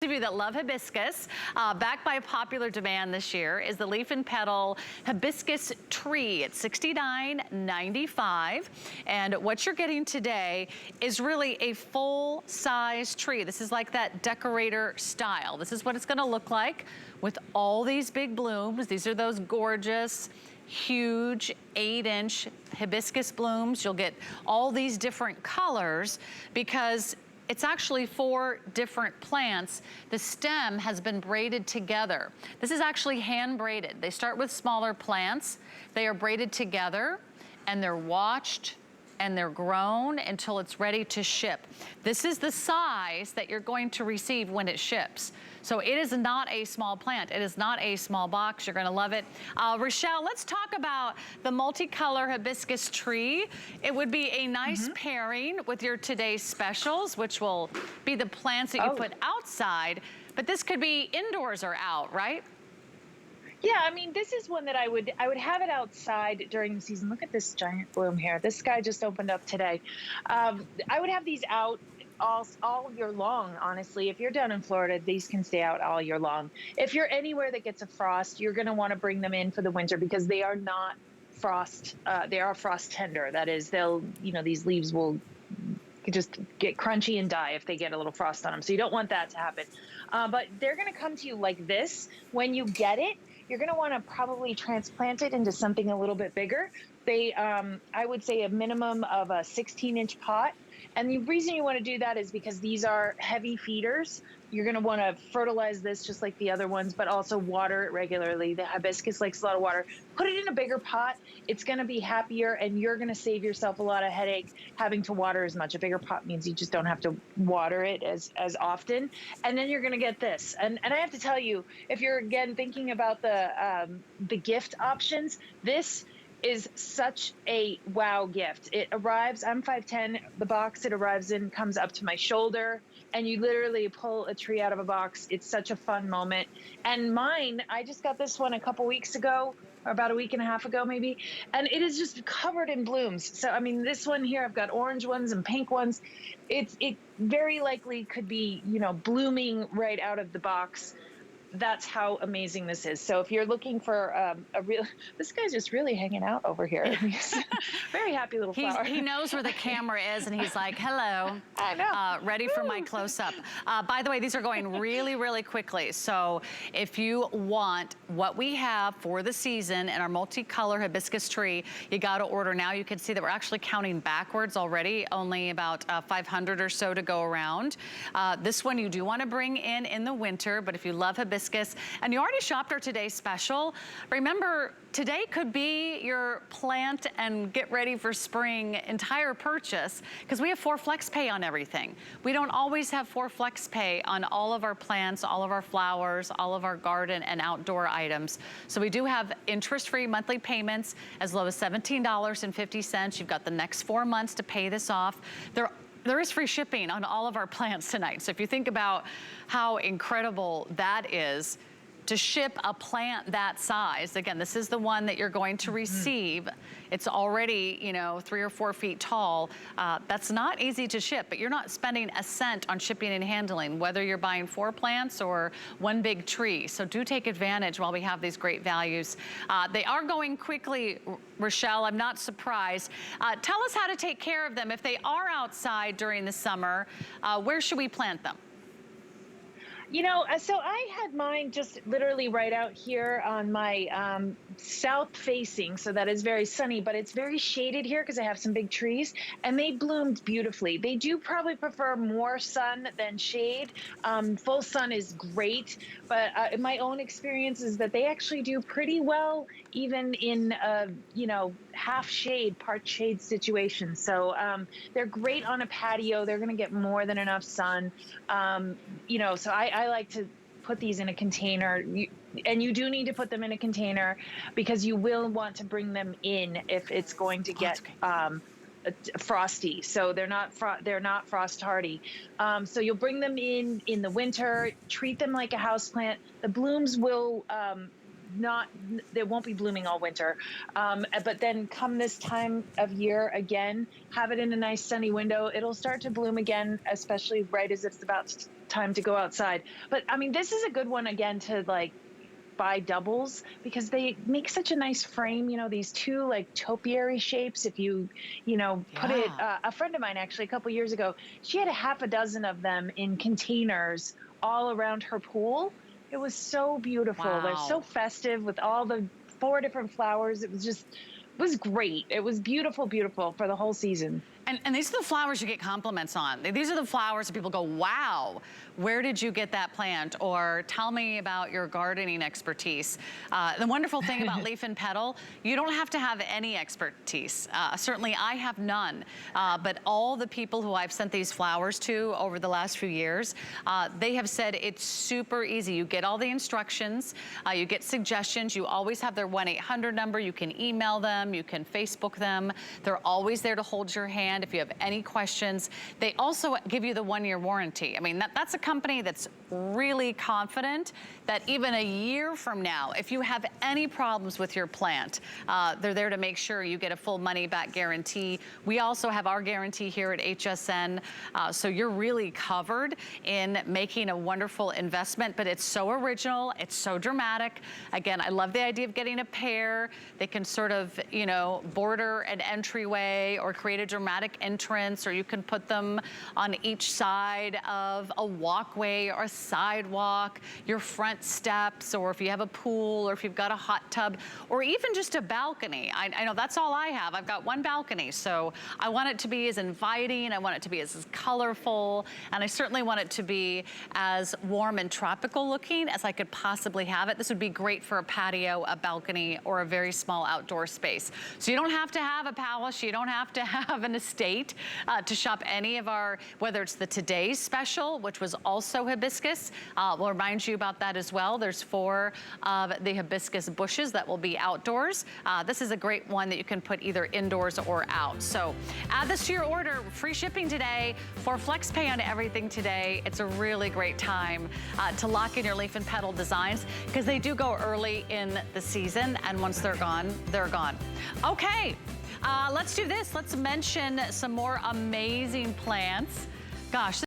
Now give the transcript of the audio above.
of you that love hibiscus, backed by popular demand this year, is the Leaf and Petal Hibiscus Tree. It's $69.95. And what you're getting today is really a full-size tree. This is like that decorator style. This is what it's gonna look like with all these big blooms. These are those gorgeous, huge 8-inch hibiscus blooms. You'll get all these different colors because it's actually 4 different plants. The stem has been braided together. This is actually hand braided. They start with smaller plants. They are braided together and they're watched and they're grown until it's ready to ship. This is the size that you're going to receive when it ships. So it is not a small plant. It is not a small box. You're gonna love it. Rochelle, let's talk about the multicolor hibiscus tree. It would be a nice pairing with your today's specials, which will be the plants that you put outside, but this could be indoors or out, right? Yeah, I mean, this is one that I would have it outside during the season. Look at this giant bloom here. This guy just opened up today. I would have these out all year long, honestly. If you're down in Florida, these can stay out all year long. If you're anywhere that gets a frost, you're going to want to bring them in for the winter because they are not frost. They are frost tender. That is, these leaves will just get crunchy and die if they get a little frost on them. So you don't want that to happen. But they're going to come to you like this. When you get it, you're going to want to probably transplant it into something a little bit bigger. I would say a minimum of a 16-inch pot. And the reason you want to do that is because these are heavy feeders. You're going to want to fertilize this just like the other ones, but also water it regularly. The hibiscus likes a lot of water. Put it in a bigger pot. It's going to be happier, and you're going to save yourself a lot of headache having to water as much. A bigger pot means you just don't have to water it as often. And then you're going to get this. And I have to tell you, if you're, again, thinking about the gift options, this is such a wow gift. It arrives, I'm 5'10", the box it arrives in comes up to my shoulder, and you literally pull a tree out of a box. It's such a fun moment. And mine, I just got this one a couple weeks ago, or about a week and a half ago maybe, and it is just covered in blooms. So, I mean, this one here, I've got orange ones and pink ones. It very likely could be, blooming right out of the box. That's how amazing this is. So if you're looking for this guy's just really hanging out over here. He's very happy little flower. He knows where the camera is, and he's like, hello. I know. Ready for my close-up. By the way, these are going really, really quickly. So if you want what we have for the season in our multicolor hibiscus tree, you got to order now. You can see that we're actually counting backwards already, only about 500 or so to go around. This one you do want to bring in the winter, but if you love hibiscus, and you already shopped our Today Special, remember, today could be your plant and get ready for spring entire purchase, because we have 4 flex pay on everything. We don't always have 4 flex pay on all of our plants, all of our flowers, all of our garden and outdoor items. So we do have interest-free monthly payments as low as $17.50. You've got the next 4 months to pay this off. There is free shipping on all of our plants tonight. So if you think about how incredible that is, to ship a plant that size, again, this is the one that you're going to receive. It's already, 3 or 4 feet tall. That's not easy to ship, but you're not spending a cent on shipping and handling, whether you're buying 4 plants or 1 big tree. So do take advantage while we have these great values. They are going quickly, Rochelle, I'm not surprised. Tell us how to take care of them. If they are outside during the summer, where should we plant them? So I had mine just literally right out here on my south facing, so that is very sunny, but it's very shaded here because I have some big trees, and they bloomed beautifully. They do probably prefer more sun than shade. Full sun is great, but my own experience is that they actually do pretty well even in half shade, part shade situation. So they're great on a patio. They're going to get more than enough sun. So I like to put these in a container, and you do need to put them in a container because you will want to bring them in if it's going to get frosty. So they're not frost hardy. So you'll bring them in the winter, treat them like a houseplant. The blooms will they won't be blooming all winter. But then come this time of year again, have it in a nice sunny window. It'll start to bloom again, especially right as it's about time to go outside. But I mean, this is a good one again to like buy doubles because they make such a nice frame, you know, these two like topiary shapes. If you put it, a friend of mine actually a couple years ago, she had a half a dozen of them in containers all around her pool. It was so beautiful. Wow. They're so festive with all the 4 different flowers. It was great. It was beautiful, beautiful for the whole season. And these are the flowers you get compliments on. These are the flowers that people go, wow, where did you get that plant? Or tell me about your gardening expertise. The wonderful thing about Leaf and Petal, you don't have to have any expertise. Certainly I have none, but all the people who I've sent these flowers to over the last few years, they have said it's super easy. You get all the instructions, you get suggestions, you always have their 1-800 number, you can email them, you can Facebook them. They're always there to hold your hand if you have any questions. They also give you the 1-year warranty. I mean, that's a company that's really confident that even a year from now, if you have any problems with your plant, they're there to make sure you get a full money back guarantee. We also have our guarantee here at HSN, so you're really covered in making a wonderful investment, but it's so original, it's so dramatic. Again, I love the idea of getting a pair. They can sort of, border an entryway or create a dramatic entrance, or you can put them on each side of a walkway or a sidewalk, your front steps, or if you have a pool, or if you've got a hot tub, or even just a balcony. I know that's all I have. I've got one balcony, so I want it to be as inviting, I want it to be as colorful, and I certainly want it to be as warm and tropical looking as I could possibly have it. This would be great for a patio, a balcony, or a very small outdoor space. So you don't have to have a palace, you don't have to have an estate to shop any of our, whether it's the Today's Special, which was also hibiscus. We'll remind you about that as well. There's 4 of the hibiscus bushes that will be outdoors. This is a great one that you can put either indoors or out. So add this to your order. Free shipping today, for flex pay on everything today. It's a really great time to lock in your Leaf and Petal designs because they do go early in the season, and once they're gone, they're gone. Okay, let's do this. Let's mention some more amazing plants. Gosh.